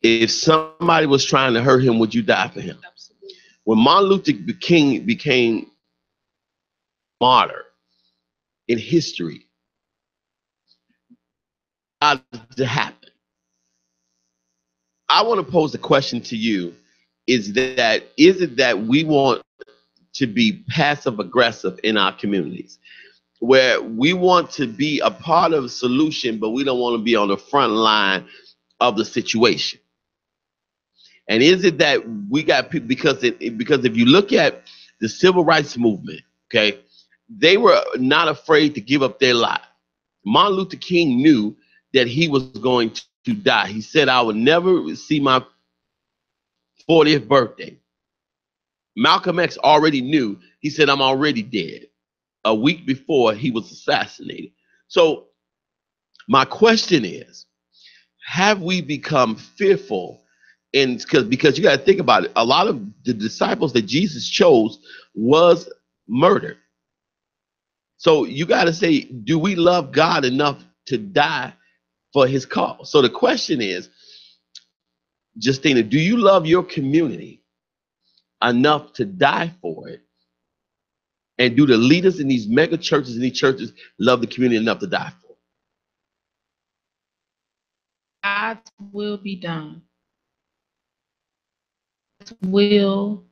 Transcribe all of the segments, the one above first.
If somebody was trying to hurt him, would you die for him? Absolutely. When Martin Luther King became martyr in history, how did it happen? I want to pose the question to you: is it that we want to be passive aggressive in our communities, where we want to be a part of the solution, but we don't want to be on the front line of the situation? And is it that we got people, because if you look at the civil rights movement, okay, they were not afraid to give up their life. Martin Luther King knew that he was going to die. He said, "I would never see my 40th birthday." Malcolm X already knew. He said, "I'm already dead," a week before he was assassinated. So my question is, have we become fearful? And because you got to think about it, a lot of the disciples that Jesus chose was murdered. So you got to say, do we love God enough to die for his cause? So the question is, Justina, do you love your community enough to die for it? And do the leaders in these mega churches and these churches love the community enough to die for it? God's will be done. God's will.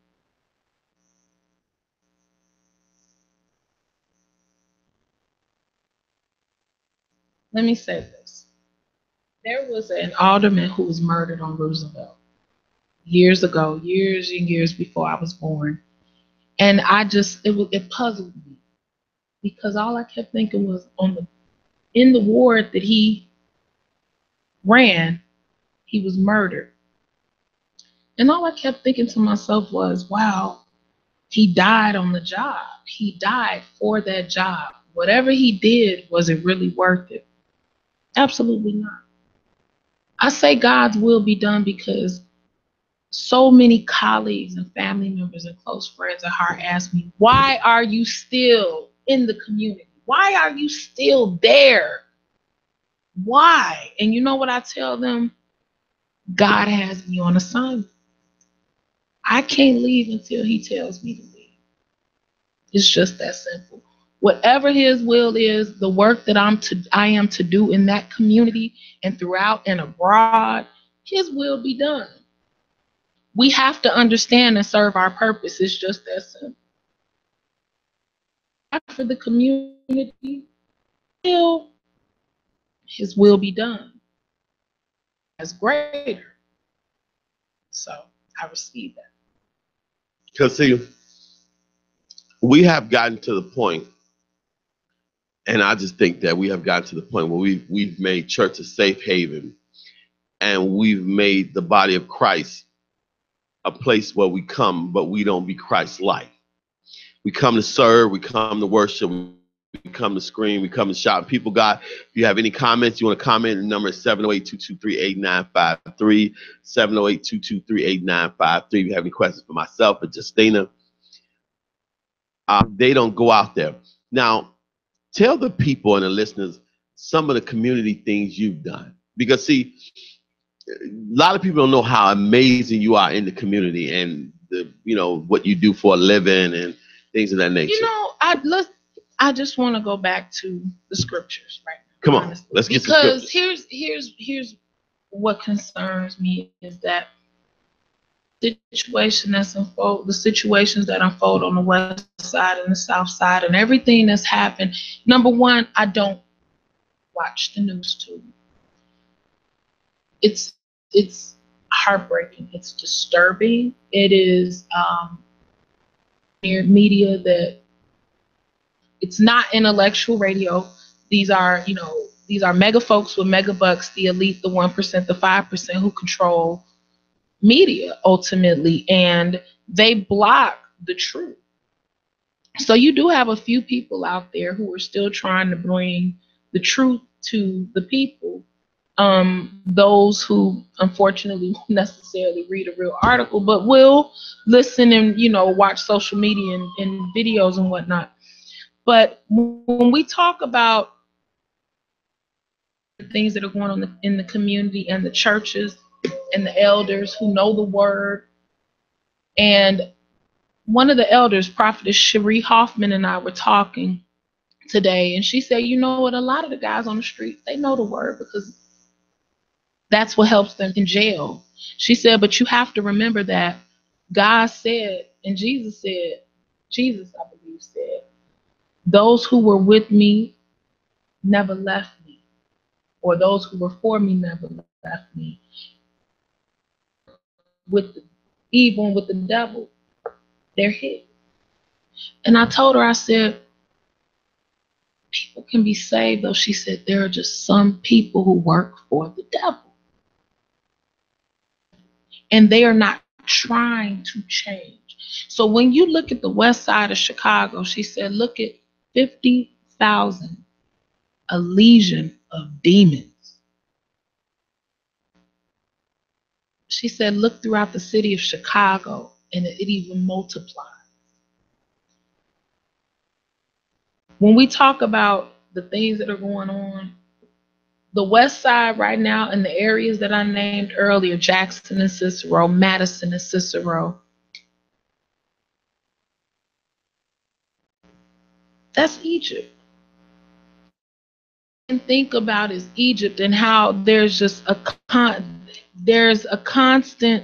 Let me say this. There was an alderman who was murdered on Roosevelt years ago, years and years before I was born. And it puzzled me, because all I kept thinking was, in the ward that he ran, he was murdered. And all I kept thinking to myself was, wow, he died on the job. He died for that job. Whatever he did, was it really worth it? Absolutely not. I say God's will be done because so many colleagues and family members and close friends of heart ask me, why are you still in the community? Why are you still there? Why? And you know what I tell them? God has me on assignment. I can't leave until he tells me to leave. It's just that simple. Whatever his will is, the work that I am to do in that community and throughout and abroad, his will be done. We have to understand and serve our purpose. It's just that simple. For the community, his will be done. As greater. So I receive that. Because see, we have gotten to the point, and I just think that we have gotten to the point where we've made church a safe haven, and we've made the body of Christ a place where we come, but we don't be Christ-like. We come to serve, we come to worship, we come to scream, we come to shout. People, God, if you have any comments, you want to comment, the number is 708-223-8953, 708-223-8953. If you have any questions for myself or Justina, they don't go out there. Now, tell the people and the listeners some of the community things you've done. Because, see, a lot of people don't know how amazing you are in the community and what you do for a living and things of that nature. I just want to go back to the scriptures right now. Come on, let's get some scriptures. Because here's what concerns me is that the situations that unfold on the west side and the south side and everything that's happened. Number one, I don't watch the news too. It's heartbreaking. It's disturbing. It is media that it's not intellectual radio. These are mega folks with mega bucks, the elite, the 1%, the 5% who control media ultimately, and they block the truth. So you do have a few people out there who are still trying to bring the truth to the people. Those who unfortunately won't necessarily read a real article, but will listen and watch social media and videos and whatnot. But when we talk about the things that are going on in the community and the churches and the elders who know the word. And one of the elders, Prophetess Cherie Hoffman, and I were talking today, and she said, you know what, a lot of the guys on the street, they know the word because that's what helps them in jail. She said, but you have to remember that God said, and Jesus said, Jesus, I believe, said, those who were with me never left me, or those who were for me never left me. With the evil and with the devil, they're hid. And I told her, I said, people can be saved, though. She said, there are just some people who work for the devil. And they are not trying to change. So when you look at the west side of Chicago, she said, look at 50,000, a legion of demons. She said, look throughout the city of Chicago, and it even multiplies. When we talk about the things that are going on, the west side right now in the areas that I named earlier, Jackson and Cicero, Madison and Cicero, that's Egypt. And think about is Egypt and how there's just there's a constant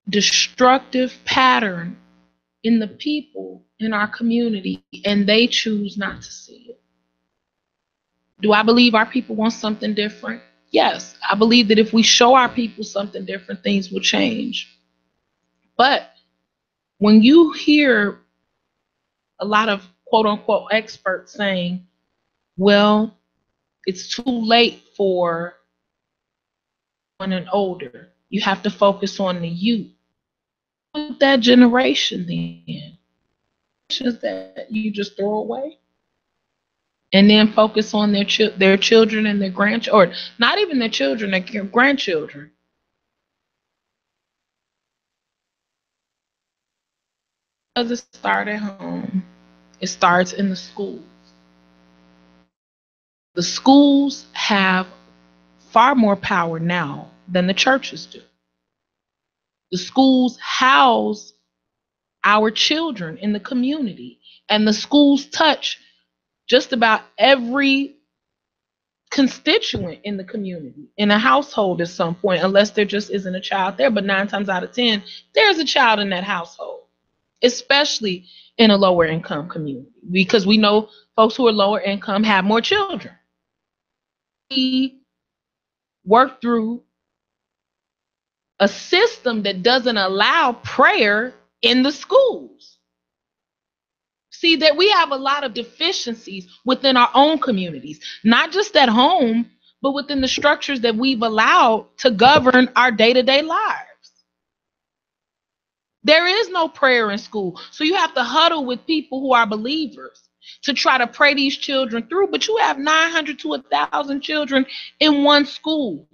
destructive pattern in the people in our community, and they choose not to see it. Do I believe our people want something different? Yes, I believe that if we show our people something different, things will change. But when you hear a lot of quote unquote experts saying, well, it's too late for one and older, you have to focus on the youth. With that generation, then, that you just throw away, and then focus on their children and their grandchildren, or not even their children, their grandchildren. Does it start at home? It starts in the schools. The schools have far more power now than the churches do. The schools house our children in the community, and the schools touch just about every constituent in the community, in a household at some point, unless there just isn't a child there. But 9 times out of 10, there's a child in that household, especially in a lower income community, because we know folks who are lower income have more children. We work through a system that doesn't allow prayer in the schools. See, that we have a lot of deficiencies within our own communities, not just at home, but within the structures that we've allowed to govern our day-to-day lives. There is no prayer in school. So you have to huddle with people who are believers to try to pray these children through, but you have 900 to 1,000 children in one school.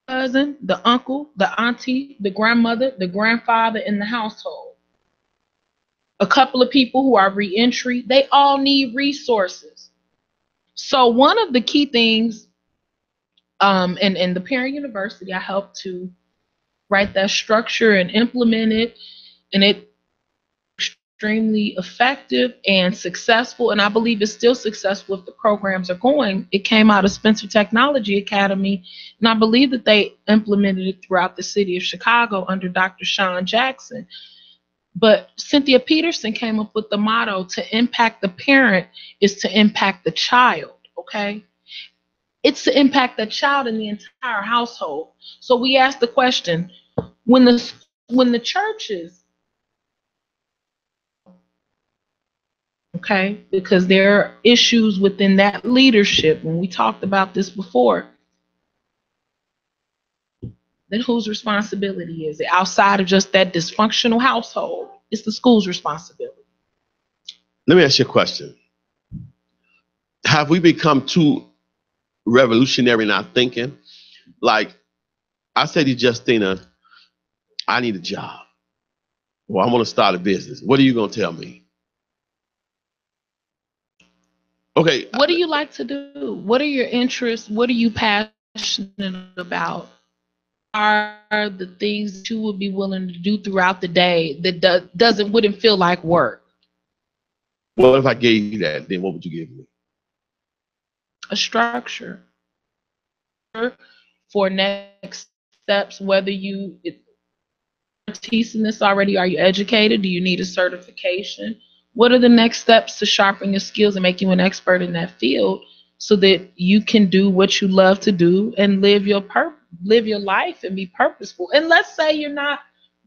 Cousin, the uncle, the auntie, the grandmother, the grandfather in the household. A couple of people who are reentry, they all need resources. So one of the key things, in the Parent University, I helped to write that structure and implement it, and it extremely effective and successful, and I believe it's still successful if the programs are going. It came out of Spencer Technology Academy, and I believe that they implemented it throughout the city of Chicago under Dr. Sean Jackson. But Cynthia Peterson came up with the motto, to impact the parent is to impact the child, okay? It's to impact the child in the entire household. So we asked the question, when the churches, okay, because there are issues within that leadership, when we talked about this before, then whose responsibility is it? Outside of just that dysfunctional household, it's the school's responsibility. Let me ask you a question. Have we become too revolutionary in our thinking? Like, I say to Justina, I need a job. Well, I want to start a business. What are you going to tell me? Okay. What do you like to do? What are your interests? What are you passionate about? Are the things that you would be willing to do throughout the day that wouldn't feel like work? What if I gave you that? Then what would you give me? A structure for next steps, whether you teaching this already, are you educated? Do you need a certification? What are the next steps to sharpen your skills and make you an expert in that field so that you can do what you love to do and live your life and be purposeful? And let's say you're not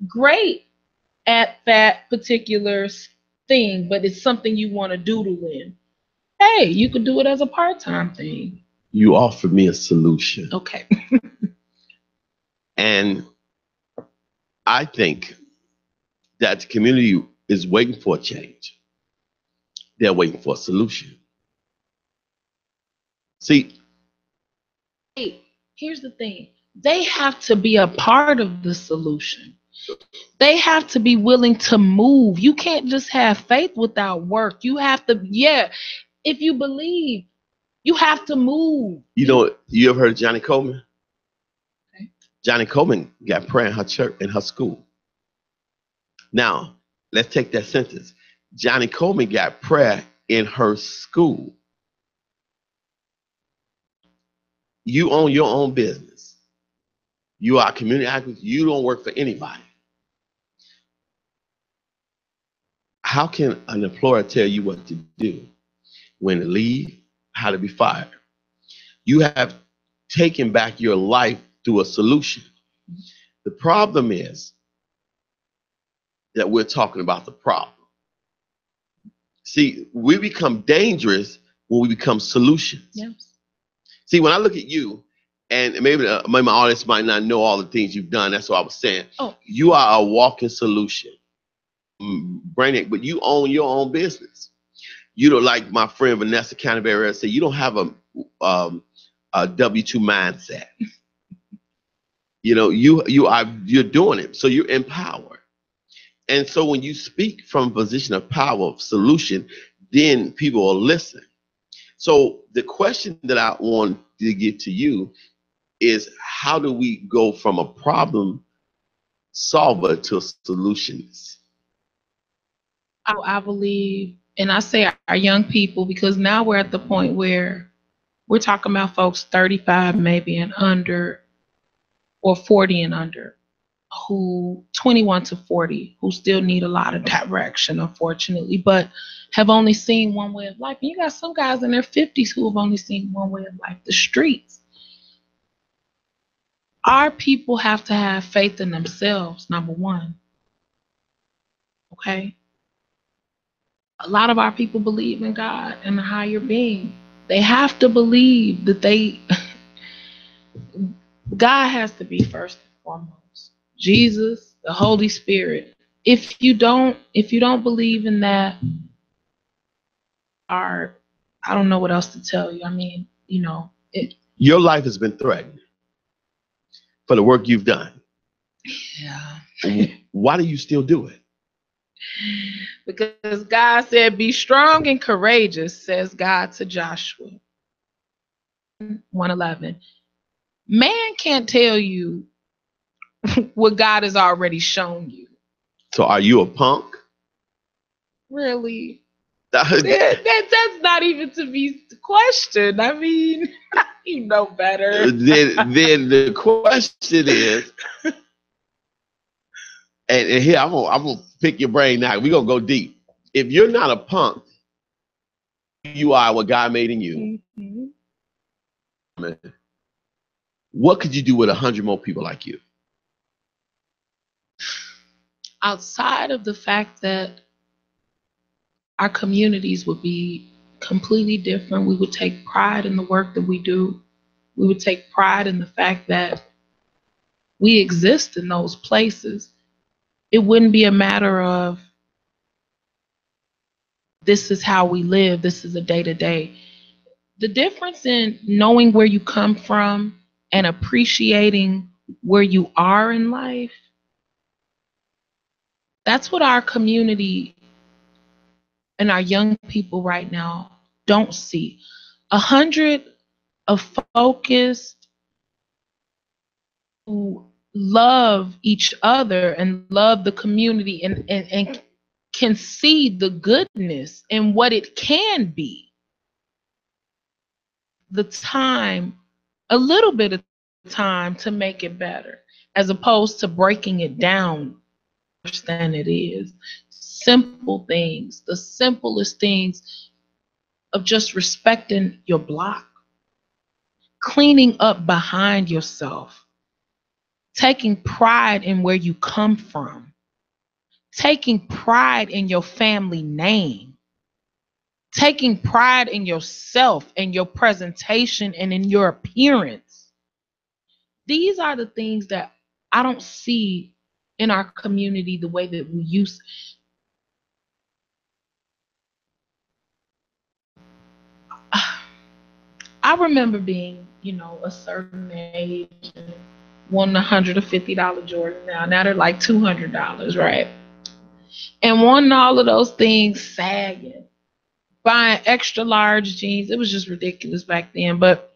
great at that particular thing, but it's something you want to doodle in. Hey, you could do it as a part-time thing. You offered me a solution. Okay. And I think that the community is waiting for a change. They're waiting for a solution. See, Hey, here's the thing. They have to be a part of the solution. They have to be willing to move. You can't just have faith without work. You have to, if you believe, you have to move. you know, you ever heard of Johnny Coleman? Okay. Johnny Coleman got prayer in her church, in her school. Now, let's take that sentence. Johnny Coleman got prayer in her school. You own your own business. You are a community activist. You don't work for anybody. How can an employer tell you what to do, when to leave, how to be fired? You have taken back your life through a solution. The problem is that we're talking about the problem. See, we become dangerous when we become solutions. Yes. See, when I look at you, and maybe my audience might not know all the things you've done. That's what I was saying. Oh. You are a walking solution. Brainiac, but you own your own business. You don't, like my friend Vanessa Canterbury said, you don't have a W-2 mindset. You know, you're doing it, so you're empowered. And so when you speak from a position of power, of solution, then people will listen. So the question that I want to get to you is, how do we go from a problem solver to a solutionist? I believe, and I say our young people, because now we're at the point where we're talking about folks 35 maybe and under, or 40 and under, who 21 to 40, who still need a lot of direction, unfortunately, but have only seen one way of life. And you got some guys in their 50s who have only seen one way of life, the streets. Our people have to have faith in themselves, number one. Okay? A lot of our people believe in God and a higher being. They have to believe that God has to be first and foremost. Jesus, the Holy Spirit. If you don't believe in that, I don't know what else to tell you. I mean, your life has been threatened for the work you've done. Yeah. Why do you still do it? Because God said, be strong and courageous, says God to Joshua. 1:11. Man can't tell you what God has already shown you. So are you a punk? Really? That's not even to be questioned. I mean, you know better. Then the question is, and here I'm gonna pick your brain now. We're gonna go deep. If you're not a punk, you are what God made in you. Mm-hmm. What could you do with 100 more people like you? Outside of the fact that our communities would be completely different, we would take pride in the work that we do. We would take pride in the fact that we exist in those places. It wouldn't be a matter of, this is how we live, this is a day-to-day. The difference in knowing where you come from and appreciating where you are in life, that's what our community and our young people right now don't see. 100 of focused who love each other and love the community and can see the goodness in what it can be. The time, a little bit of time to make it better, as opposed to breaking it down worse than it is. Simple things, the simplest things of just respecting your block, cleaning up behind yourself, taking pride in where you come from, taking pride in your family name, taking pride in yourself and your presentation and in your appearance. These are the things that I don't see in our community the way that we used. I remember being, a certain age and wanting $150 Jordan now. Now they're like $200, right? And wanting all of those things sagging, buying extra large jeans. It was just ridiculous back then. But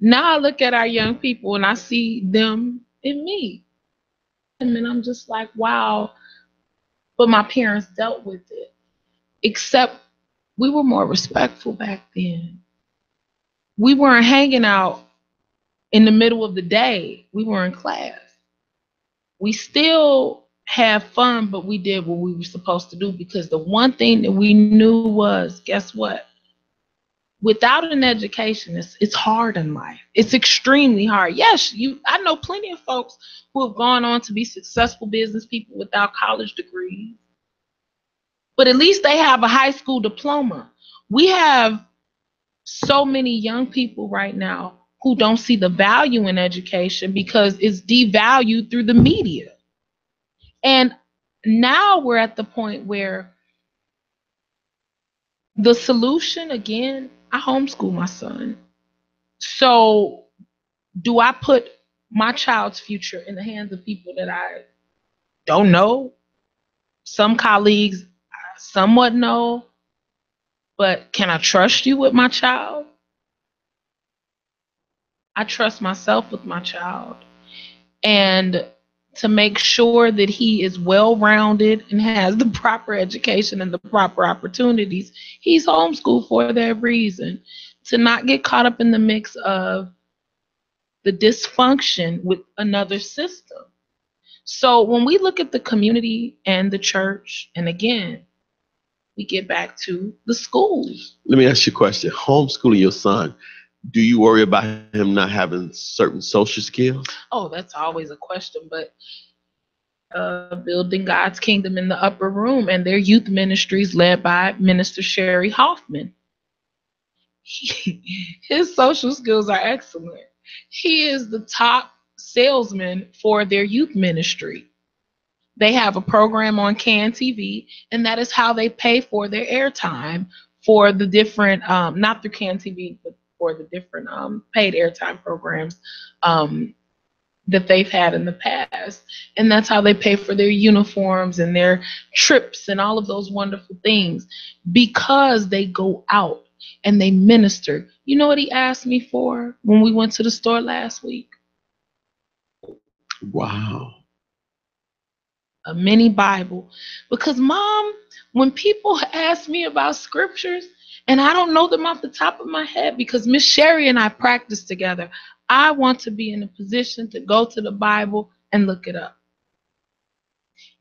now I look at our young people and I see them in me. And I'm just like, wow. But my parents dealt with it. Except we were more respectful back then. We weren't hanging out in the middle of the day. We were in class. We still had fun, but we did what we were supposed to do, because the one thing that we knew was, guess what? Without an education, it's hard in life. It's extremely hard. Yes, I know plenty of folks who have gone on to be successful business people without college degrees, but at least they have a high school diploma. We have so many young people right now who don't see the value in education because it's devalued through the media. And now we're at the point where the solution, again, I homeschool my son. So do I put my child's future in the hands of people that I don't know? Some colleagues I somewhat know, but can I trust you with my child? I trust myself with my child. And to make sure that he is well-rounded and has the proper education and the proper opportunities, he's homeschooled for that reason. To not get caught up in the mix of the dysfunction with another system. So when we look at the community and the church, and again, we get back to the schools. Let me ask you a question. Homeschooling your son, do you worry about him not having certain social skills? Oh, that's always a question, but building God's kingdom in the upper room, and their youth ministries led by Minister Sherry Hoffman. His social skills are excellent. He is the top salesman for their youth ministry. They have a program on CAN TV, and that is how they pay for their airtime for the different, not through CAN TV, but for the different paid airtime programs that they've had in the past. And that's how they pay for their uniforms and their trips and all of those wonderful things, because they go out and they minister. You know what he asked me for when we went to the store last week? Wow. A mini Bible. Because, Mom, when people ask me about scriptures and I don't know them off the top of my head, because Miss Sherry and I practice together, I want to be in a position to go to the Bible and look it up.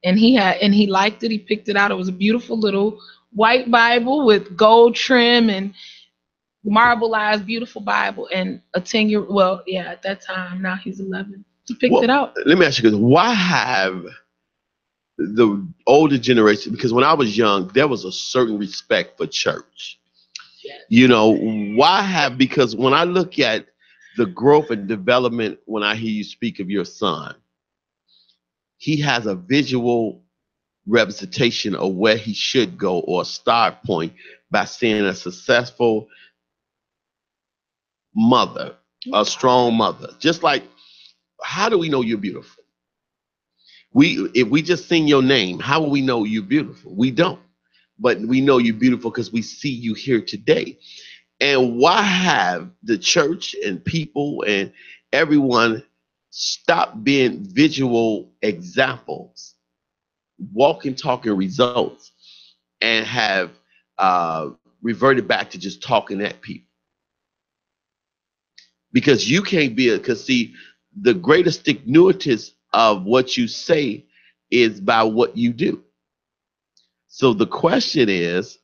And he liked it. He picked it out. It was a beautiful little white Bible with gold trim and marbleized, beautiful Bible. And a 10-year, well, yeah, at that time, now he's 11. He picked it out. Let me ask you this. Why have the older generation, because when I was young, there was a certain respect for church. Yes. Why have, because when I look at the growth and development, when I hear you speak of your son, he has a visual representation of where he should go, or a start point, by seeing a successful mother, a strong mother. Just like, how do we know you're beautiful? If we just sing your name, how will we know you're beautiful? We don't. but we know you're beautiful because we see you here today. And why have the church and people and everyone stop being visual examples, walking, talking results, and have reverted back to just talking at people? Because you can't be because see, the greatest ignorance of what you say is by what you do. So the question is,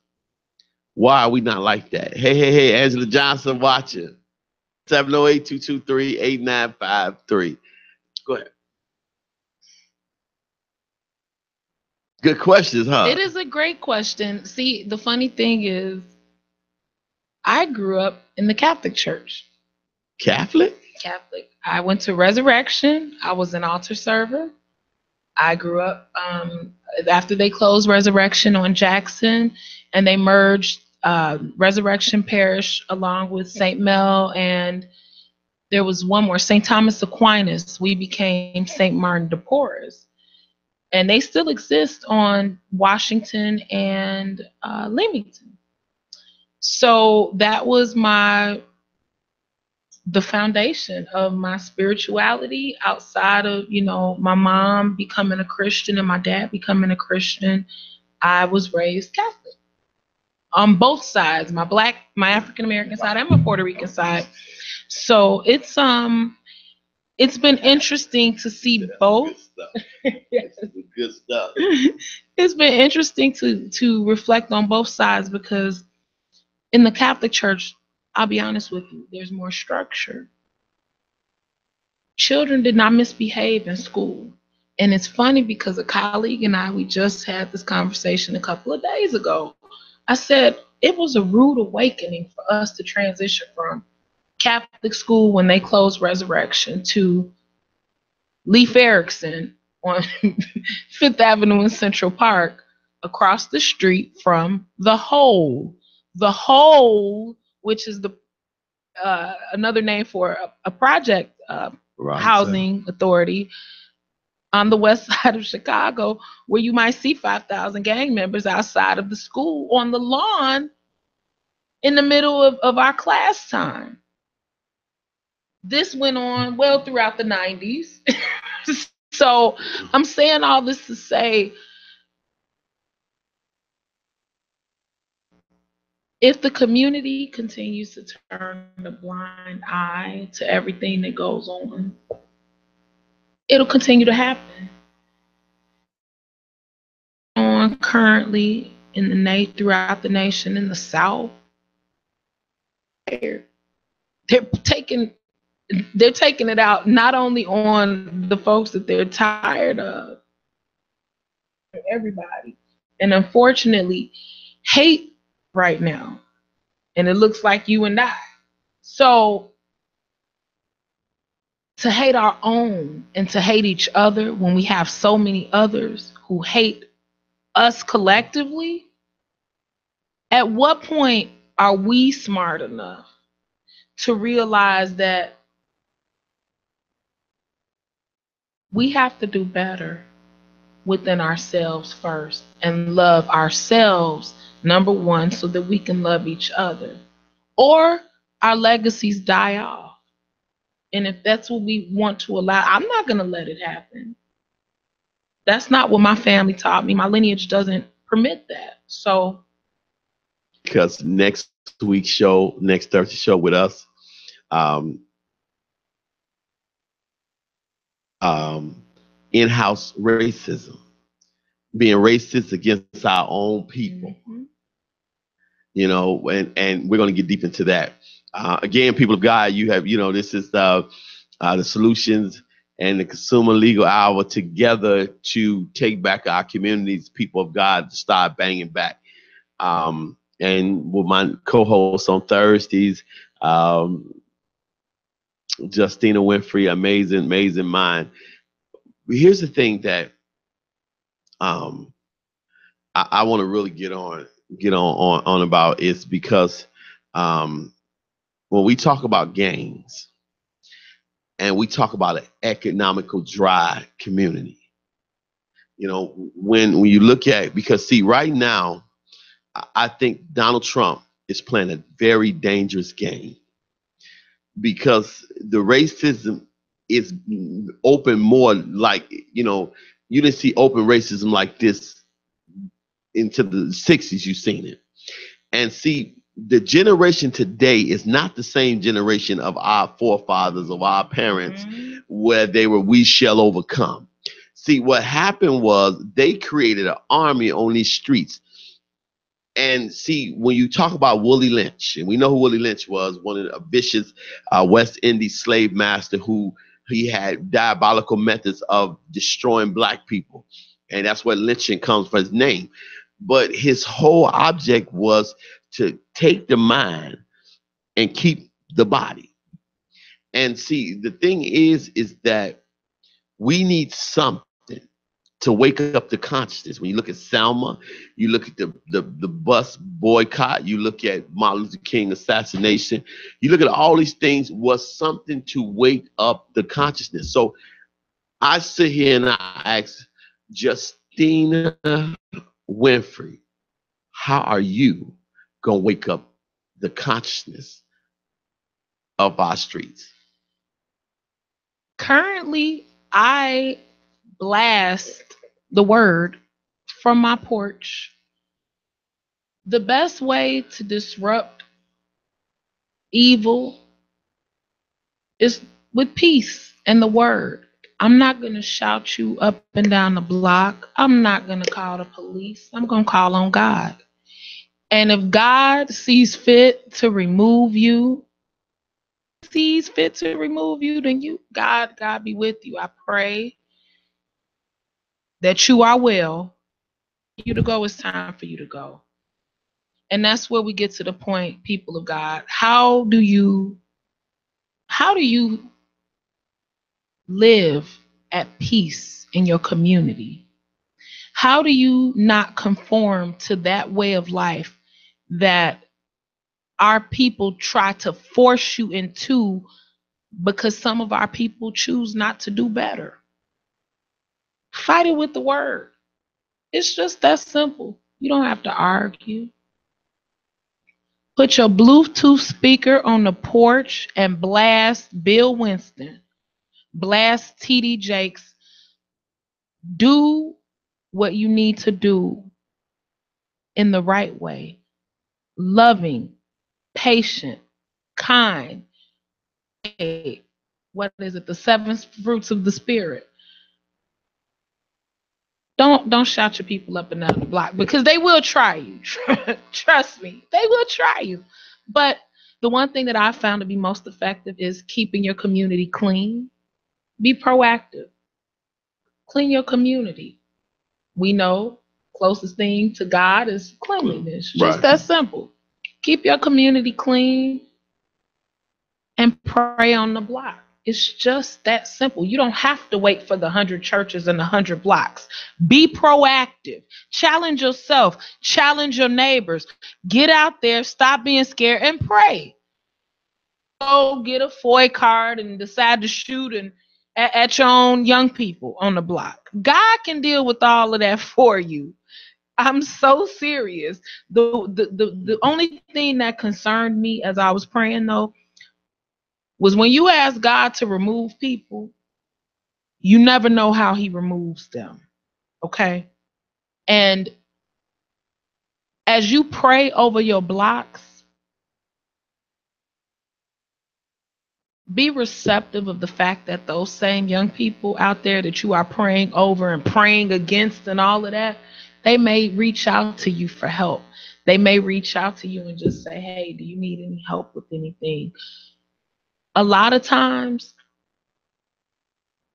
why are we not like that? Hey, Angela Johnson watching. 708-223-8953. Go ahead. Good questions, huh? It is a great question. See, the funny thing is, I grew up in the Catholic Church. Catholic? Catholic. I went to Resurrection. I was an altar server. I grew up after they closed Resurrection on Jackson, and they merged Resurrection Parish along with St. Mel, and there was one more, St. Thomas Aquinas. We became St. Martin de Porres. And they still exist on Washington and Leamington. So that was the foundation of my spirituality outside of, my mom becoming a Christian and my dad becoming a Christian. I was raised Catholic on both sides, my African American side and my Puerto Rican side. So it's been interesting to see both. Yes. Good stuff. It's been interesting to reflect on both sides, because in the Catholic Church, I'll be honest with you, there's more structure. Children did not misbehave in school. And it's funny because a colleague and we just had this conversation a couple of days ago. I said it was a rude awakening for us to transition from Catholic school when they closed Resurrection to Leif Erikson on Fifth Avenue in Central Park, across the street from the Hole, which is the another name for a project housing authority on the west side of Chicago, where you might see 5,000 gang members outside of the school on the lawn in the middle of our class time. This went on well throughout the 90s. So I'm saying all this to say, if the community continues to turn a blind eye to everything that goes on, it'll continue to happen. On currently throughout the nation in the South, they're taking it out not only on the folks that they're tired of, everybody. And unfortunately, hate right now. And it looks like you and I. So to hate our own and to hate each other when we have so many others who hate us collectively, at what point are we smart enough to realize that we have to do better within ourselves first and love ourselves, number one, so that we can love each other? Or our legacies die off. And if that's what we want to allow, I'm not going to let it happen. That's not what my family taught me. My lineage doesn't permit that. So, because next Thursday show with us, in-house racism, being racist against our own people. Mm-hmm. And we're going to get deep into that. Again, people of God, you have, this is the Solutions and the Consumer Legal Hour together to take back our communities, people of God, to start banging back. And with my co-hosts on Thursdays, Justina Winfrey, amazing mind. But here's the thing that I want to really get on about is because when we talk about gangs and we talk about an economical dry community, when you look at, because see, right now I think Donald Trump is playing a very dangerous game because the racism is open more like, you didn't see open racism like this into the 60s. You've seen it. And see, the generation today is not the same generation of our forefathers, of our parents, where they were, we shall overcome. See, what happened was they created an army on these streets. And see, when you talk about Willie Lynch, and we know who Willie Lynch was, one of the vicious West Indies slave master who he had diabolical methods of destroying black people. And that's where lynching comes from, his name. But his whole object was to take the mind and keep the body. And see, the thing is that we need something to wake up the consciousness. When you look at Selma, you look at the bus boycott, you look at Martin Luther King assassination, you look at all these things, was something to wake up the consciousness. So I sit here and I ask Justina Winfrey, how are you going to wake up the consciousness of our streets? Currently, I blast the word from my porch. The best way to disrupt evil is with peace and the word. I'm not going to shout you up and down the block. I'm not going to call the police. I'm going to call on God. And if God sees fit to remove you, then God be with you. I pray that you are well. You to go, it's time for you to go. And that's where we get to the point, people of God. How do you live at peace in your community? How do you not conform to that way of life that our people try to force you into, because some of our people choose not to do better? Fight it with the word. It's just that simple. You don't have to argue. Put your Bluetooth speaker on the porch and blast Bill Winston. Blast TD Jakes. Do what you need to do in the right way. Loving, patient, kind. What is it? The 7 fruits of the Spirit. Don't shout your people up and down the block, because they will try you. Trust me, they will try you. But the one thing that I found to be most effective is keeping your community clean. Be proactive. Clean your community. We know closest thing to God is cleanliness. Just that simple. Keep your community clean and pray on the block. It's just that simple. You don't have to wait for the 100 churches and the 100 blocks. Be proactive. Challenge yourself. Challenge your neighbors. Get out there. Stop being scared and pray. Go get a FOI card and decide to shoot at your own young people on the block. God can deal with all of that for you. I'm so serious. The only thing that concerned me as I was praying, though, was when you ask God to remove people, you never know how he removes them. Okay? And as you pray over your blocks, be receptive of the fact that those same young people out there that you are praying over and praying against and all of that, they may reach out to you for help. They may reach out to you and just say, hey, do you need any help with anything? A lot of times,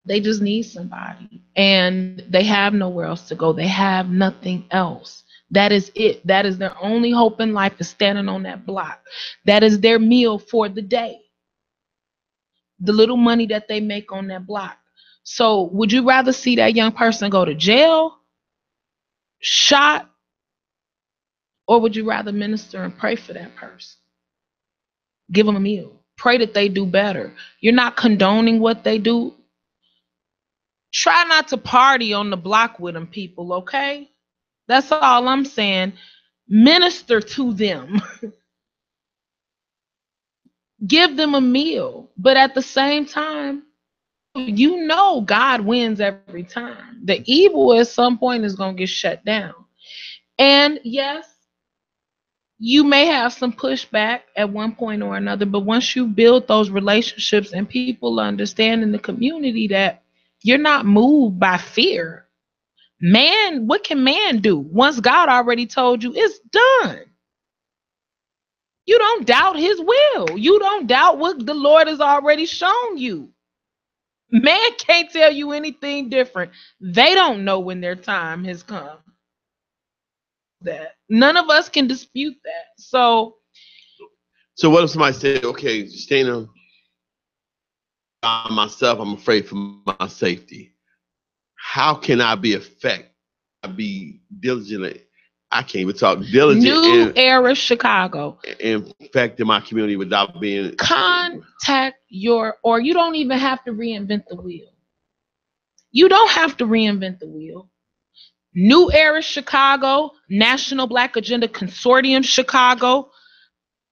they just need somebody and they have nowhere else to go. They have nothing else. That is it. That is their only hope in life, is standing on that block. That is their meal for the day. The little money that they make on that block. So would you rather see that young person go to jail, shot, or would you rather minister and pray for that person? Give them a meal. Pray that they do better. You're not condoning what they do. Try not to party on the block with them, people, okay? That's all I'm saying. minister to them, give them a meal. But at the same time, you know God wins every time. The evil at some point is going to get shut down. And yes, you may have some pushback at one point or another, but once you build those relationships and people understand in the community that you're not moved by fear. Man, what can man do once God already told you it's done? You don't doubt his will. You don't doubt what the Lord has already shown you. Man can't tell you anything different. They don't know when their time has come. That none of us can dispute that. So what if somebody said, okay, Stina, myself, I'm afraid for my safety. How can I be effective? I be diligent. I can't even talk diligent. New Era Chicago. Infecting my community without being. Contact or you don't even have to reinvent the wheel. You don't have to reinvent the wheel. New Era Chicago, National Black Agenda Consortium Chicago,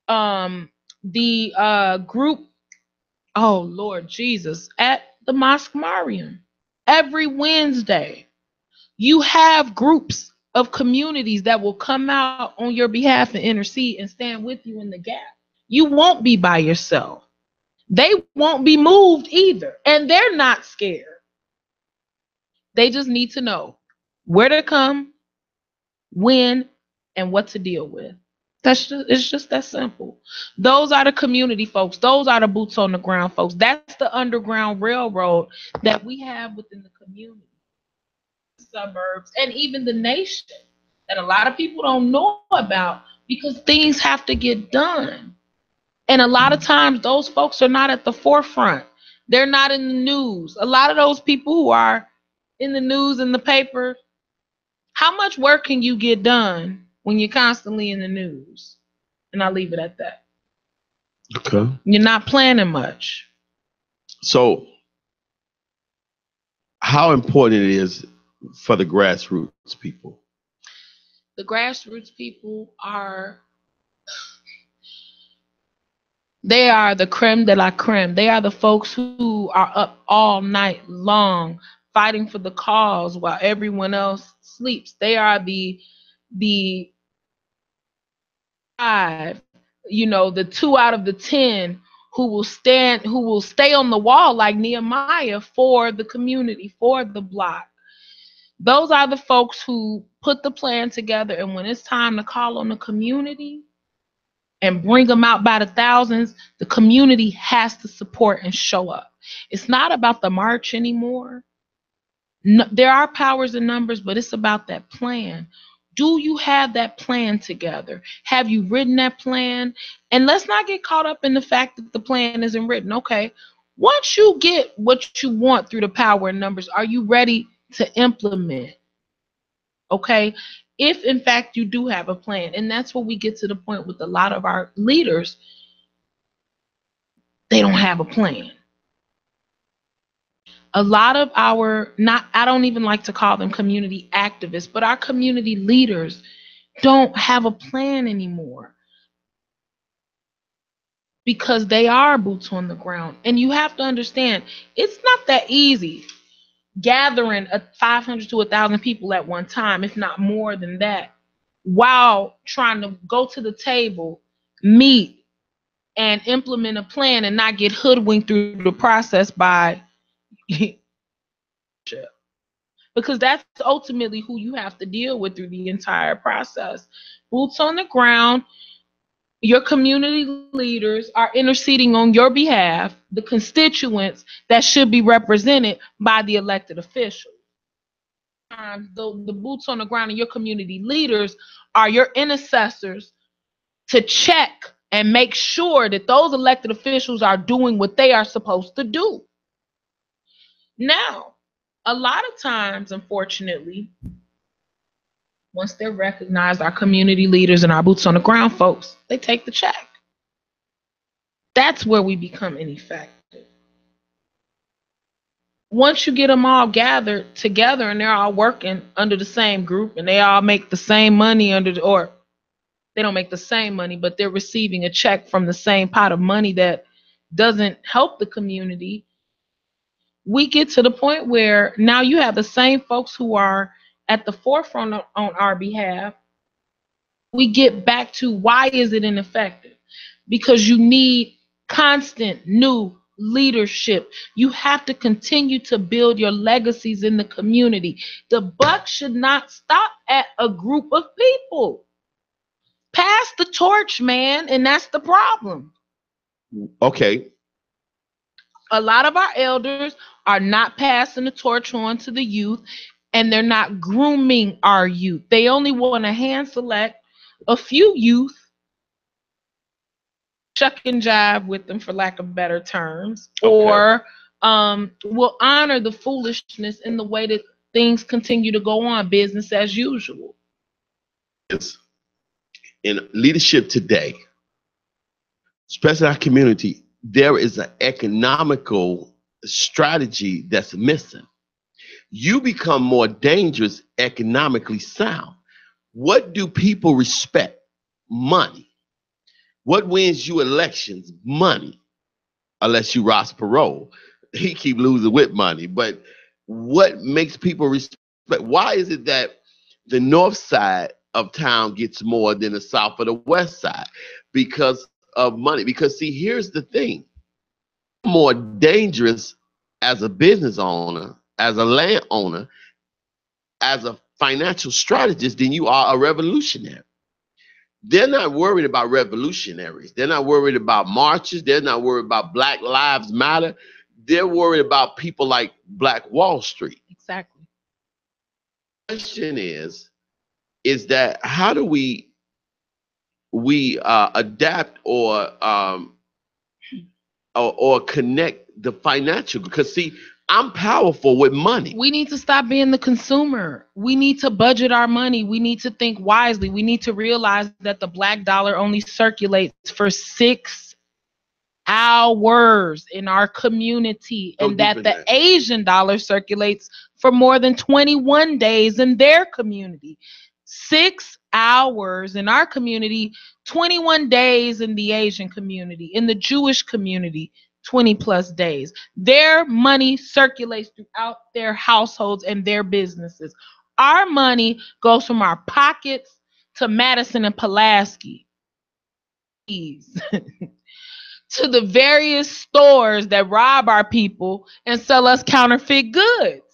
the group, oh Lord Jesus, at the Mosque Mariam. Every Wednesday, you have groups of communities that will come out on your behalf and intercede and stand with you in the gap. You won't be by yourself. They won't be moved either. And they're not scared. They just need to know where to come, when, and what to deal with. It's just that simple. Those are the community folks. Those are the boots on the ground folks. That's the underground railroad that we have within the community, suburbs, and even the nation that a lot of people don't know about because things have to get done. And a lot of times those folks are not at the forefront. They're not in the news. A lot of those people who are in the news and the paper, how much work can you get done when you're constantly in the news? And I'll leave it at that. Okay. You're not planning much. So, how important it is for the grassroots people? The grassroots people they are the creme de la creme. They are the folks who are up all night long fighting for the cause while everyone else sleeps. They are the 5, the 2 out of the 10 who will stay on the wall like Nehemiah for the community, for the block. Those are the folks who put the plan together, and when it's time to call on the community and bring them out by the thousands, the community has to support and show up. It's not about the march anymore. No, there are powers in numbers, but it's about that plan. Do you have that plan together? Have you written that plan? And let's not get caught up in the fact that the plan isn't written. Okay, once you get what you want through the power in numbers, are you ready to implement? Okay, if in fact you do have a plan, and that's where we get to the point with a lot of our leaders, they don't have a plan. A lot of I don't even like to call them community activists, but our community leaders don't have a plan anymore because they are boots on the ground. And you have to understand, it's not that easy gathering 500 to 1,000 people at one time, if not more than that, while trying to go to the table, meet, and implement a plan and not get hoodwinked through the process by because that's ultimately who you have to deal with through the entire process. Boots on the ground, your community leaders are interceding on your behalf, the constituents that should be represented by the elected officials. The boots on the ground and your community leaders are your intercessors to check and make sure that those elected officials are doing what they are supposed to do. Now, a lot of times, unfortunately, once they're recognized, our community leaders and our boots on the ground folks, they take the check. That's where we become ineffective. Once you get them all gathered together and they're all working under the same group and they all make the same money or they don't make the same money, but they're receiving a check from the same pot of money that doesn't help the community. We get to the point where now you have the same folks who are at the forefront on our behalf. We get back to why is it ineffective? Because you need constant new leadership. You have to continue to build your legacies in the community. The buck should not stop at a group of people. Pass the torch, man, and that's the problem. Okay. A lot of our elders are not passing the torch on to the youth, and they're not grooming our youth. They only want to hand select a few youth, shuck and jive with them, for lack of better terms, or will honor the foolishness in the way that things continue to go on, business as usual. Yes. In leadership today, especially our community, there is an economical strategy that's missing. You become more dangerous economically sound. What do people respect? Money. What wins you elections? Money. Unless you Ross Perot. He keep losing with money. But what makes people respect? Why is it that the north side of town gets more than the south or the west side? Because of money. Because see, here's the thing. More dangerous as a business owner, as a landowner, as a financial strategist than you are a revolutionary. They're not worried about revolutionaries. They're not worried about marches. They're not worried about Black Lives Matter. They're worried about people like Black Wall Street. Exactly. The question is that how do we adapt or connect the financial? Because see, I'm powerful with money. We need to stop being the consumer. We need to budget our money. We need to think wisely. We need to realize that the black dollar only circulates for 6 hours in our community, and that the Asian dollar circulates for more than 21 days in their community. 6 hours in our community, 21 days in the Asian community, in the Jewish community, 20 plus days. Their money circulates throughout their households and their businesses. Our money goes from our pockets to Madison and Pulaski to the various stores that rob our people and sell us counterfeit goods.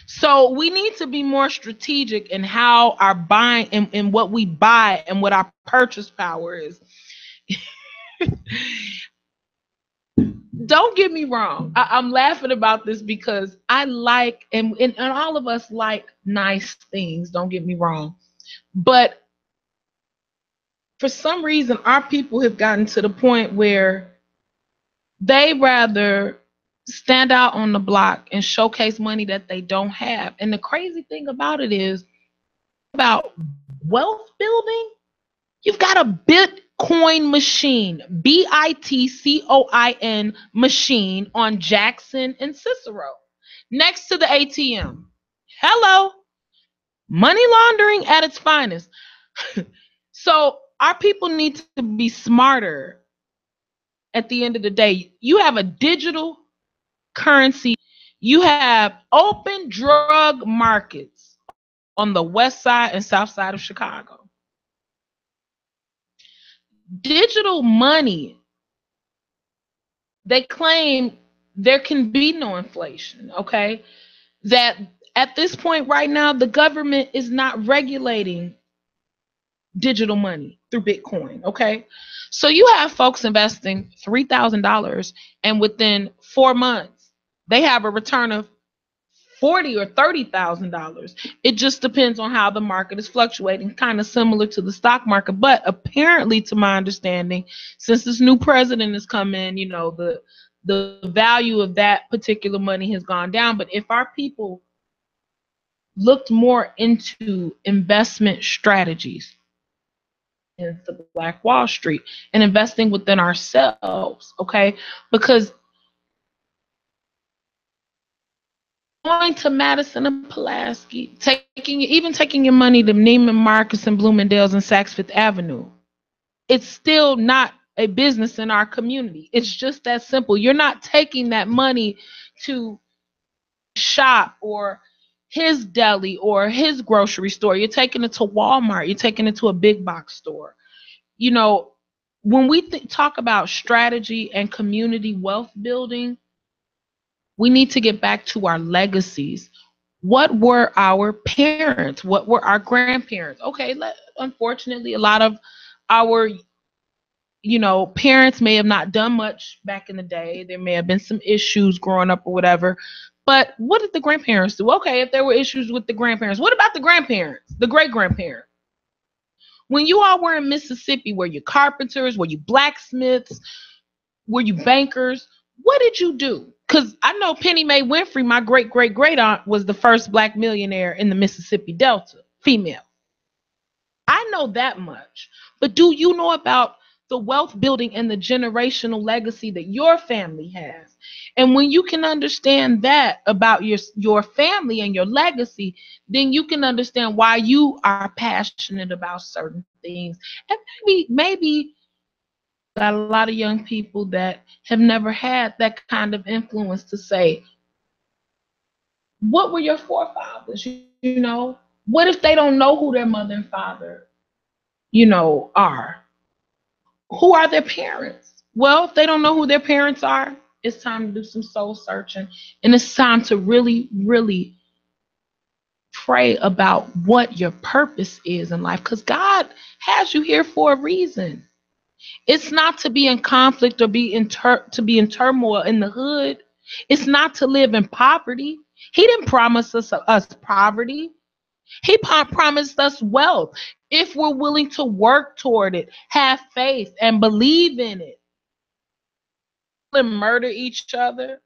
So we need to be more strategic in how our buying and what we buy and what our purchase power is. Don't get me wrong. I'm laughing about this because I like, and all of us like nice things. Don't get me wrong. But for some reason, our people have gotten to the point where they rather stand out on the block and showcase money that they don't have. And the crazy thing about it is, about wealth building, you've got a Bitcoin machine, Bitcoin machine on Jackson and Cicero next to the ATM. Hello, money laundering at its finest. So our people need to be smarter. At the end of the day, you have a digital currency. You have open drug markets on the west side and south side of Chicago. Digital money, they claim there can be no inflation, okay? That at this point right now, the government is not regulating digital money through Bitcoin, okay? So you have folks investing $3,000 and within 4 months, they have a return of $40,000 or $30,000. It just depends on how the market is fluctuating, kind of similar to the stock market. But apparently, to my understanding, since this new president has come in, you know, the value of that particular money has gone down. But if our people looked more into investment strategies, in the Black Wall Street, and investing within ourselves, okay? Because going to Madison and Pulaski, taking your money to Neiman Marcus and Bloomingdale's and Saks Fifth Avenue. It's still not a business in our community. It's just that simple. You're not taking that money to shop or his deli or his grocery store. You're taking it to Walmart. You're taking it to a big box store. You know, when we talk about strategy and community wealth building, we need to get back to our legacies. What were our parents? What were our grandparents? Okay, unfortunately, a lot of our parents may have not done much back in the day. There may have been some issues growing up or whatever. But what did the grandparents do? Okay, if there were issues with the grandparents, what about the grandparents, the great grandparents? When you all were in Mississippi, were you carpenters? Were you blacksmiths? Were you bankers? What did you do? Because I know Penny Mae Winfrey, my great great great aunt, was the first Black millionaire in the Mississippi Delta, female. I know that much. But do you know about the wealth building and the generational legacy that your family has? And when you can understand that about your family and your legacy, then you can understand why you are passionate about certain things. And maybe got a lot of young people that have never had that kind of influence to say, what were your forefathers? You know, what if they don't know who their mother and father, are? Who are their parents? Well, if they don't know who their parents are, it's time to do some soul searching. And it's time to really, really pray about what your purpose is in life, because God has you here for a reason. It's not to be in conflict or to be in turmoil in the hood. It's not to live in poverty. He didn't promise us poverty. He promised us wealth if we're willing to work toward it, have faith, and believe in it. And murder each other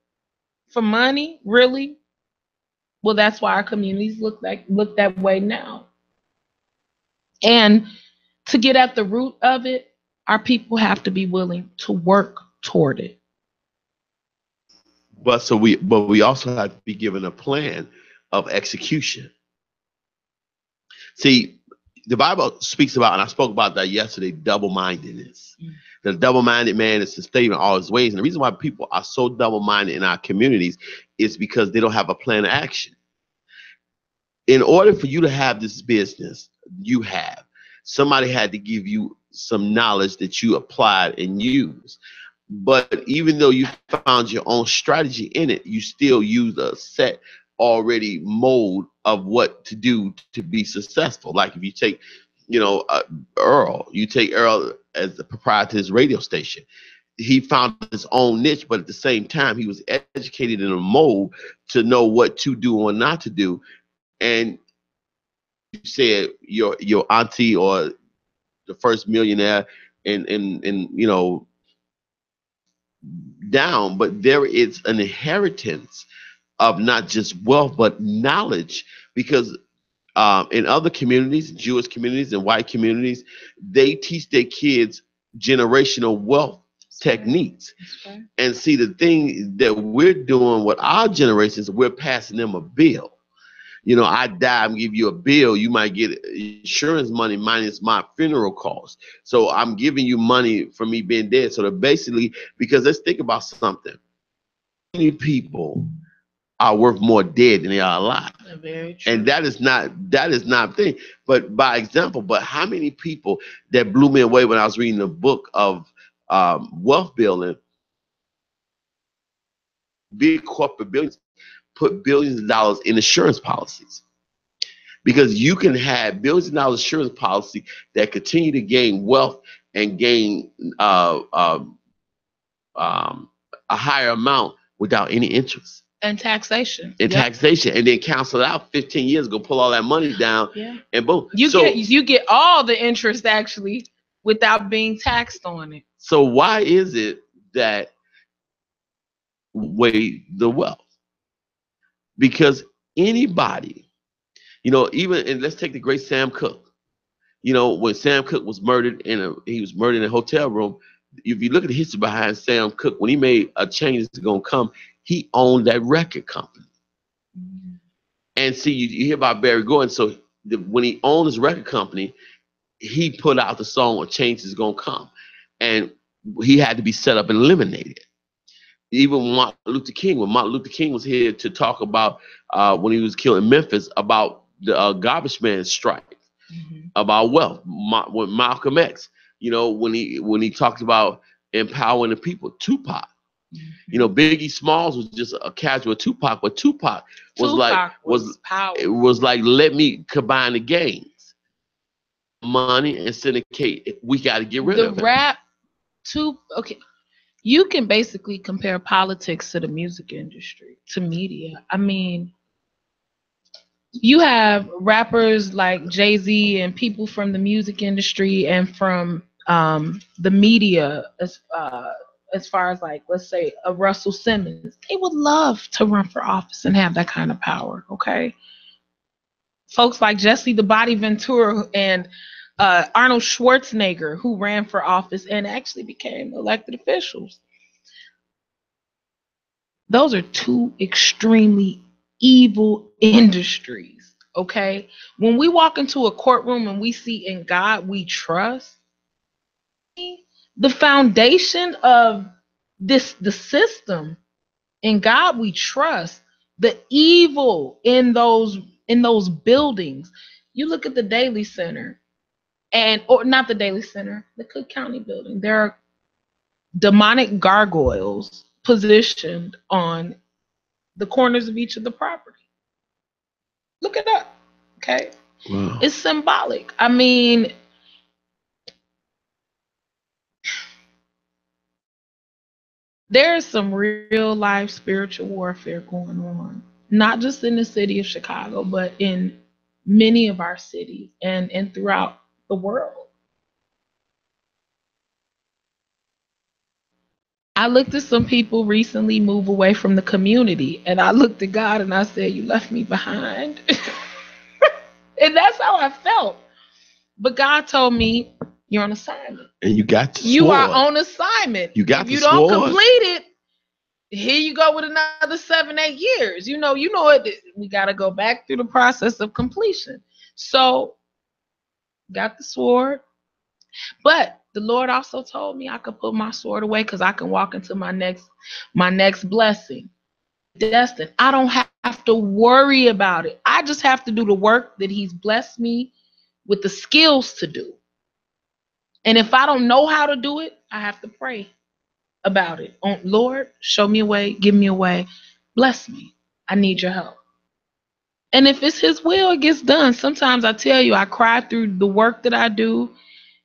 for money, really? Well, that's why our communities look that way now. And to get at the root of it, our people have to be willing to work toward it. But we also have to be given a plan of execution. See, the Bible speaks about, and I spoke about that yesterday, double-mindedness. The double-minded man is unstable in all his ways. And the reason why people are so double-minded in our communities is because they don't have a plan of action. In order for you to have this business, somebody had to give you some knowledge that you applied and used. But even though you found your own strategy in it, you still use a set already mold of what to do to be successful. Like if you take, Earl, as the proprietor of his radio station. He found his own niche, but at the same time, he was educated in a mold to know what to do or not to do. And you said your auntie or the first millionaire and down, but there is an inheritance of not just wealth but knowledge, because in other communities, Jewish communities and white communities, they teach their kids generational wealth techniques. Okay. And see, the thing that we're doing with our generations, we're passing them a bill. I die, I'm give you a bill. You might get insurance money minus my funeral costs. So I'm giving you money for me being dead. So basically, because let's think about something. Many people are worth more dead than they are alive. Very true. And that is not a thing. But by example, how many people that blew me away when I was reading the book of wealth building, big corporate buildings put billions of dollars in insurance policies, because you can have billions of dollars insurance policy that continue to gain wealth and gain a higher amount without any interest. And taxation. And taxation, and then cancel it out 15 years ago, pull all that money down, and boom. You get all the interest actually without being taxed on it. So why is it that weigh the wealth? Because anybody, and let's take the great Sam Cooke. When Sam Cooke was murdered he was murdered in a hotel room. If you look at the history behind Sam Cooke, when he made a change that's gonna come, he owned that record company. Mhm. And see, you hear about Barry Gordon. So when he owned his record company, he put out the song "A Change Is Gonna Come," and he had to be set up and eliminated. Even Martin Luther King, when Martin Luther King was here to talk about when he was killed in Memphis about the garbage man strike, Mhm. about wealth. With Malcolm X, when he talked about empowering the people, Tupac. Mhm. Biggie Smalls was just a casual Tupac, but Tupac was like Tupac was it powerful. was like, let me combine the gains, money and syndicate. We got to get rid The of him. rap, okay, you can basically compare politics to the music industry, to media. I mean, you have rappers like Jay-Z and people from the music industry and from the media, as far as, like, let's say a Russell Simmons. They would love to run for office and have that kind of power. Okay, folks like Jesse the Body Ventura and Arnold Schwarzenegger, who ran for office and actually became elected officials. Those are two extremely evil industries. Okay. When we walk into a courtroom and we see "In God We Trust," the foundation of the system, "In God We Trust," the evil in those buildings. You look at the Daily Center, or not the Daily Center, the Cook County building. There are demonic gargoyles positioned on the corners of each of the property. Look it up. Okay. Wow. It's symbolic. I mean, there's some real life spiritual warfare going on, not just in the city of Chicago, but in many of our cities and throughout the world. I looked at some people recently move away from the community, and I looked at God and I said, "You left me behind." And that's how I felt. But God told me, "You're on assignment. And you got the You are sword. on assignment. You got If the you don't sword. complete it, here you go with another 7, 8 years. It. We got to go back through the process of completion." So, got the sword. But the Lord also told me I could put my sword away because I can walk into my next blessing. Destined. I don't have to worry about it. I just have to do the work that He's blessed me with the skills to do. And if I don't know how to do it, I have to pray about it. Lord, show me a way, give me a way, bless me. I need your help. And if it's His will, it gets done. Sometimes I tell you, I cry through the work that I do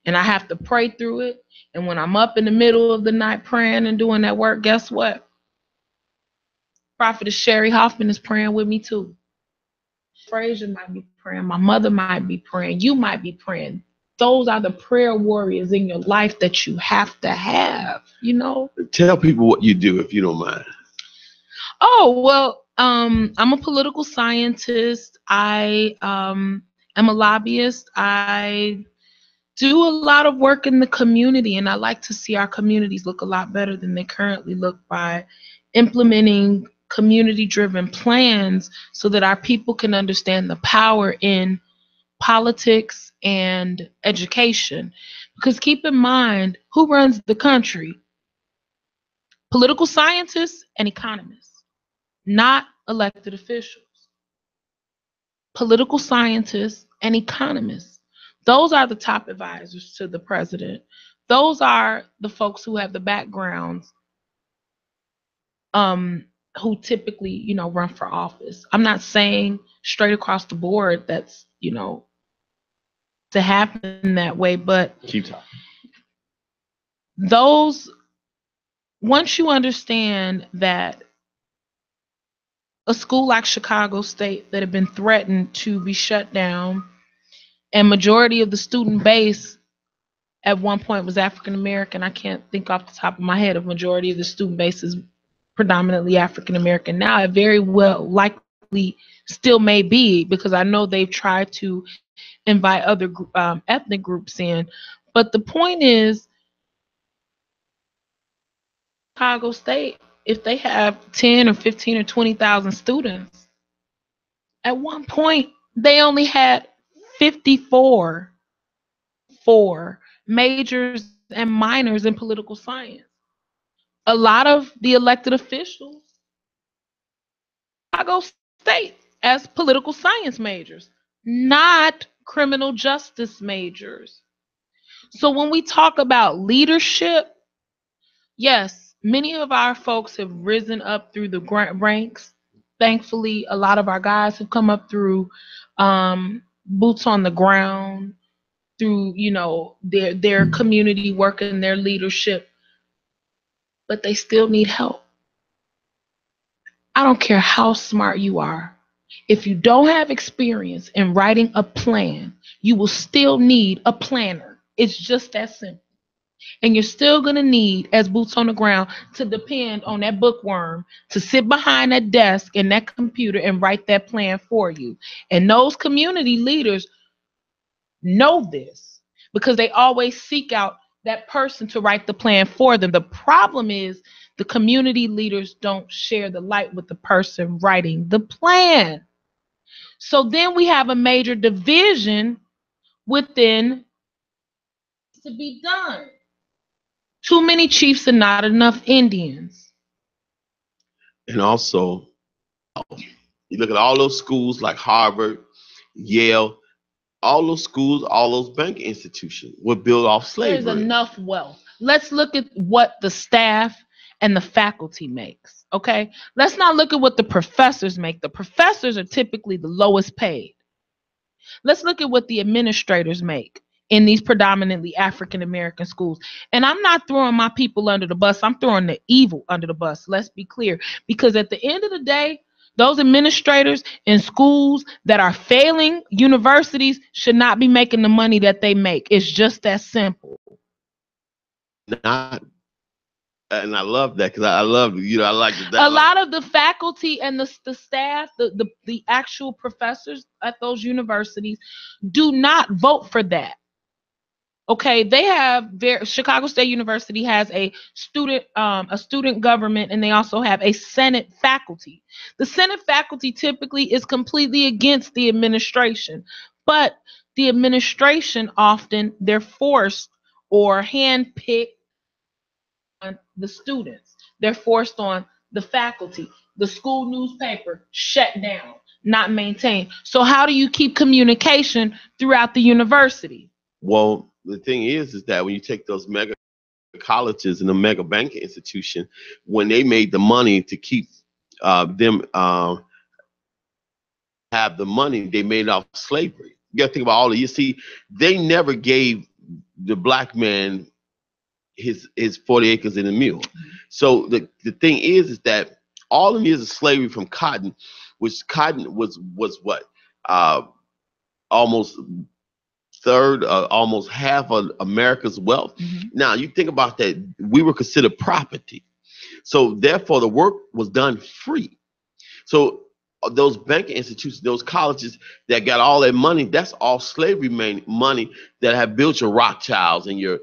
and I have to pray through it. And when I'm up in the middle of the night praying and doing that work, guess what? Prophetess Sherry Hoffman is praying with me too. Frazier might be praying. My mother might be praying. You might be praying. Those are the prayer warriors in your life that you have to have. Tell people what you do if you don't mind. Oh, well, I'm a political scientist. I am a lobbyist. I do a lot of work in the community, and I like to see our communities look a lot better than they currently look by implementing community-driven plans so that our people can understand the power in politics and education. Because keep in mind, who runs the country? Political scientists and economists, not elected officials. Political scientists and economists. Those are the top advisors to the president. Those are the folks who have the backgrounds, um, who typically, run for office. I'm not saying straight across the board that's, to happen that way, but Keep talking. those, once you understand that a school like Chicago State that had been threatened to be shut down, and majority of the student base at one point was African American. I can't think off the top of my head of majority of the student base is predominantly African American. Now it very well likely still may be, because I know they've tried to invite other ethnic groups in. But the point is, Chicago State, if they have 10 or 15 or 20,000 students, At one point, they only had 54 majors and minors in political science. A lot of the elected officials Chicago State as political science majors, not criminal justice majors. So when we talk about leadership, yes, many of our folks have risen up through the ranks. Thankfully, a lot of our guys have come up through boots on the ground, through their community work and their leadership, but they still need help. I don't care how smart you are. If you don't have experience in writing a plan, you will still need a planner. It's just that simple. And you're still going to need, as boots on the ground, to depend on that bookworm to sit behind that desk and that computer and write that plan for you. And those community leaders know this because they always seek out that person to write the plan for them. The problem is the community leaders don't share the light with the person writing the plan. So then we have a major division within to be done. Too many chiefs and not enough Indians. And also, you look at all those schools like Harvard, Yale, all those schools, all those banking institutions were built off slavery. There's enough wealth. Let's look at what the staff and the faculty makes, okay? Let's not look at what the professors make. The professors are typically the lowest paid. Let's look at what the administrators make in these predominantly African American schools. And I'm not throwing my people under the bus. I'm throwing the evil under the bus. Let's be clear. Because at the end of the day, those administrators in schools that are failing universities should not be making the money that they make. It's just that simple. Not, and I love that because I love, I like that. A lot of the faculty and the staff, the actual professors at those universities do not vote for that. Okay, they have Chicago State University has a student government, and they also have a Senate faculty. The Senate faculty typically is completely against the administration, but the administration often they're forced or handpicked on the students. They're forced on the faculty. The school newspaper shut down, not maintained. So how do you keep communication throughout the university? Well, the thing is that when you take those mega colleges and the mega banking institution, when they made the money to keep them have the money, they made off slavery. You got to think about all of it. You see, they never gave the black man his 40 acres and a mule. So the thing is that all of years of slavery from cotton, which cotton was what almost third, almost half of America's wealth. Mm-hmm. Now you think about that, we were considered property. So therefore the work was done free. So those banking institutions, those colleges that got all that money, that's all slavery money that have built your Rothschilds and your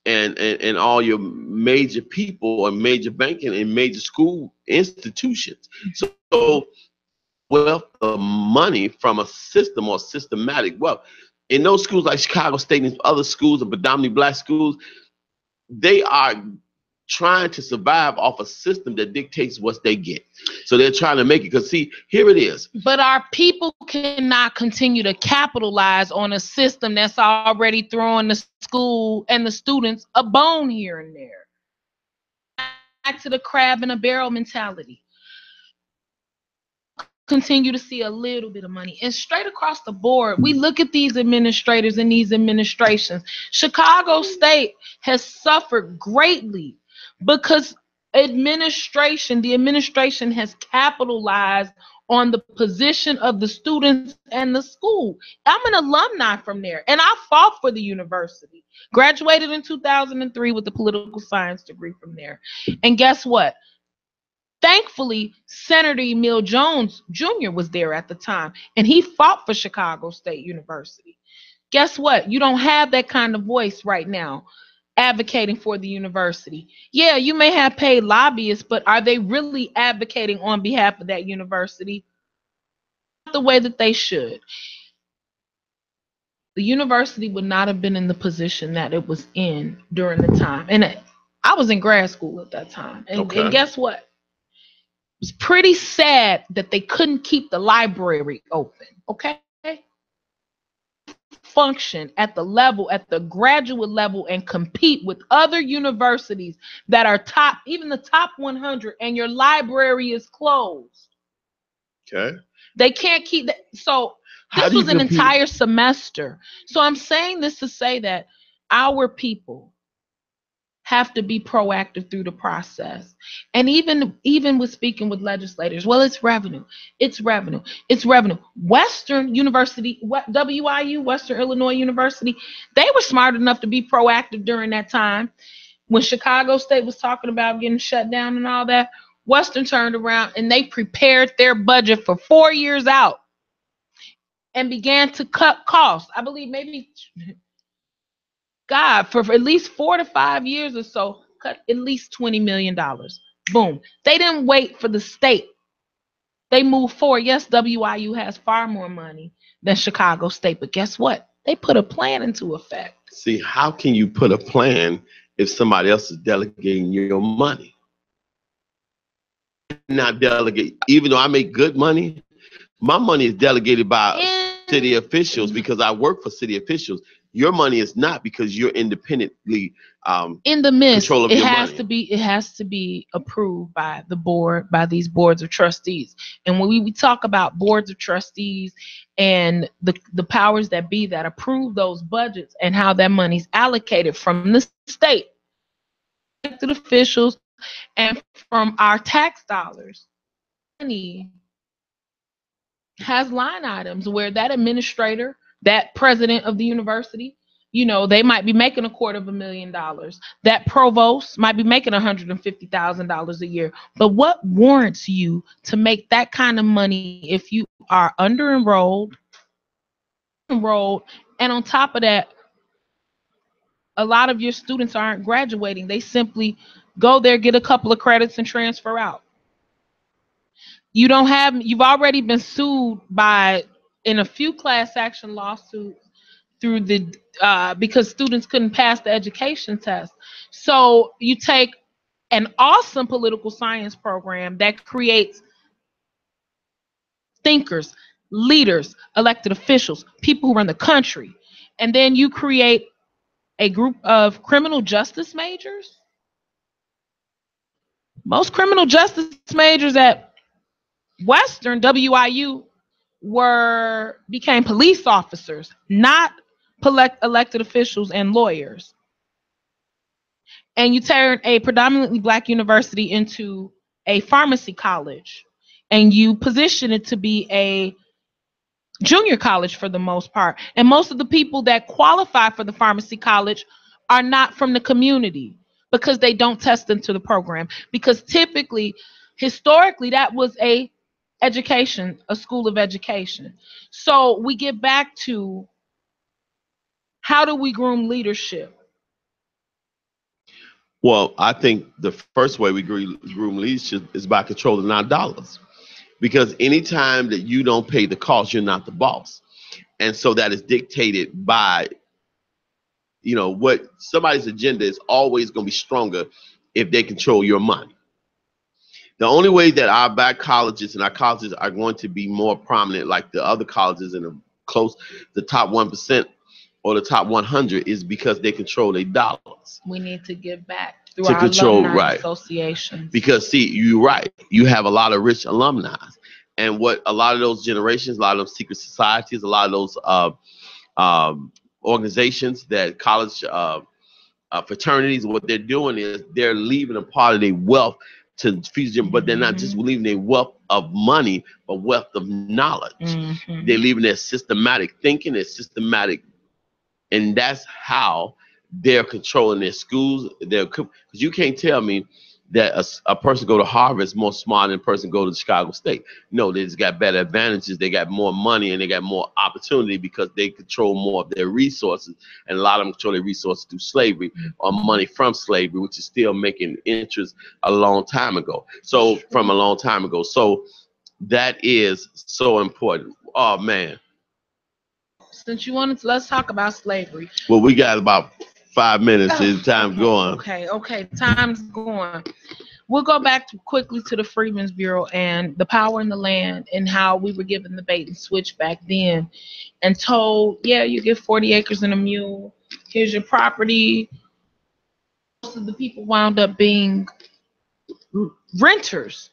and all your major people and major banking and major school institutions. So wealth of money from a system or systematic wealth. In those schools like Chicago State and other schools, the predominantly black schools, they are trying to survive off a system that dictates what they get. So they're trying to make it, because see, here it is. But our people cannot continue to capitalize on a system that's already throwing the school and the students a bone here and there. Back to the crab in a barrel mentality. Continue to see a little bit of money. And straight across the board, we look at these administrators and these administrations. Chicago State has suffered greatly because the administration has capitalized on the position of the students and the school. I'm an alumni from there, and I fought for the university. Graduated in 2003 with a political science degree from there. And guess what? Thankfully, Senator Emil Jones Jr. was there at the time, and he fought for Chicago State University. Guess what? You don't have that kind of voice right now advocating for the university. Yeah, you may have paid lobbyists, but are they really advocating on behalf of that university? the way that they should, the university would not have been in the position that it was in during the time. And I was in grad school at that time. And guess what? It was pretty sad that they couldn't keep the library open, okay? Function at the level, at the graduate level, and compete with other universities that are top, even the top 100, and your library is closed. Okay. They can't keep that. So this was an entire semester. So I'm saying this to say that our people have to be proactive through the process. And even with speaking with legislators, well, it's revenue. Western University, WIU, Western Illinois University, they were smart enough to be proactive during that time. When Chicago State was talking about getting shut down and all that, Western turned around and they prepared their budget for 4 years out and began to cut costs. I believe maybe, God, for at least 4 to 5 years or so, cut at least $20 million. Boom. They didn't wait for the state. They moved forward. Yes, WIU has far more money than Chicago State, but guess what? They put a plan into effect. See, how can you put a plan if somebody else is delegating your money? Not delegate. Even though I make good money, my money is delegated by city officials because I work for city officials. Your money is not, because you're independently in the midst. Control of it your has money. to be. It has to be approved by the board, by these boards of trustees. And when we talk about boards of trustees and the powers that be that approve those budgets and how that money's allocated from the state, elected officials, and from our tax dollars, money has line items where that administrator, that president of the university, you know, they might be making $250,000. That provost might be making $150,000 a year. But what warrants you to make that kind of money if you are enrolled, and on top of that, a lot of your students aren't graduating. They simply go there, get a couple of credits, and transfer out. You've already been sued in a few class action lawsuits through because students couldn't pass the education test. So you take an awesome political science program that creates thinkers, leaders, elected officials, people who run the country, and then you create a group of criminal justice majors. Most criminal justice majors at Western WIU became police officers, not elected officials and lawyers. And you turn a predominantly Black university into a pharmacy college, and you position it to be a junior college for the most part. And most of the people that qualify for the pharmacy college are not from the community because they don't test into the program. Because typically, historically, that was a school of education. So we get back to, how do we groom leadership? Well, I think the first way we groom leadership is by controlling our dollars. Because anytime that you don't pay the cost, you're not the boss. And so that is dictated by, what somebody's agenda is always going to be stronger if they control your money. The only way that our Black colleges and our colleges are going to be more prominent like the other colleges in the top 1% or the top 100 is because they control their dollars. We need to give back through our alumni associations. Because see, you're right. You have a lot of rich alumni. And what a lot of those generations, a lot of those secret societies, a lot of those organizations, that college fraternities, what they're doing is they're leaving a part of their wealth to feed them, but they're not just leaving their wealth of money, but wealth of knowledge. They're leaving their systematic thinking, their systematic, and that's how they're controlling their schools. Because you can't tell me that a person go to Harvard is more smart than a person go to Chicago State. No, they just got better advantages. They got more money and they got more opportunity because they control more of their resources. And a lot of them control their resources through slavery or money from slavery, which is still making interest a long time ago. So from a long time ago. So That is so important. Oh man. Since you wanted to, let's talk about slavery. Well, we got about 5 minutes. Is time going? Okay, time's going. We'll go back quickly to the Freedmen's Bureau and the power in the land and how we were given the bait and switch back then and told, yeah, you get 40 acres and a mule. Here's your property. Most of the people wound up being renters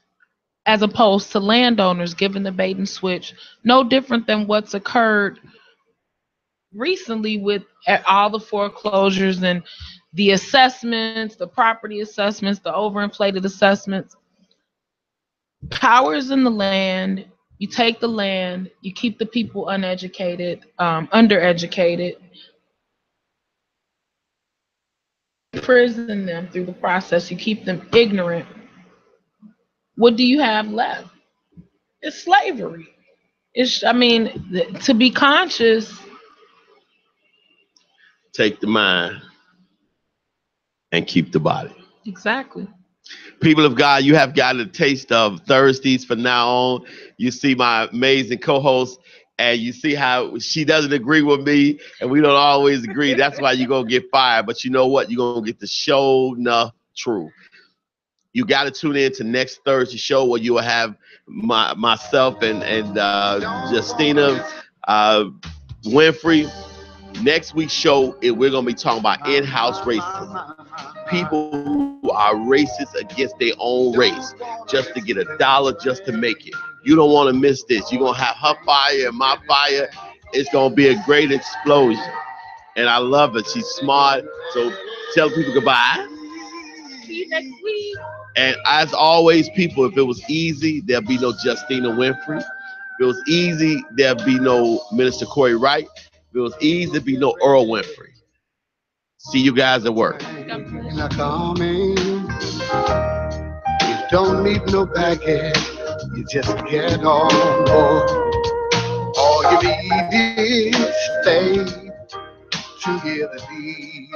as opposed to landowners given the bait and switch. No different than what's occurred recently with all the foreclosures and the assessments, the property assessments, the overinflated assessments. Power is in the land. You take the land, you keep the people uneducated, undereducated, prison them through the process, you keep them ignorant. What do you have left? It's slavery. To be conscious. Take the mind and keep the body. Exactly. People of God, you have gotten a taste of Thursdays from now on. You see my amazing co-host, and you see how she doesn't agree with me, and we don't always agree. That's why you're going to get fired. But you know what? You're going to get the show enough truth. You got to tune in to next Thursday show where you will have myself and Justina Winfrey. Next week's show, we're going to be talking about in-house racism. People who are racist against their own race just to get $1, just to make it. You don't want to miss this. You're going to have her fire and my fire. It's going to be a great explosion. And I love it. She's smart. So tell people goodbye. See you next week. And as always, people, if it was easy, there'll be no Justina Winfrey. If it was easy, there'll be no Minister Corey Wright. If it was easy, there'd be no Earl Winfrey. See you guys at work. You don't need no baggage. You just get on board. All you need is faith to hear the beat.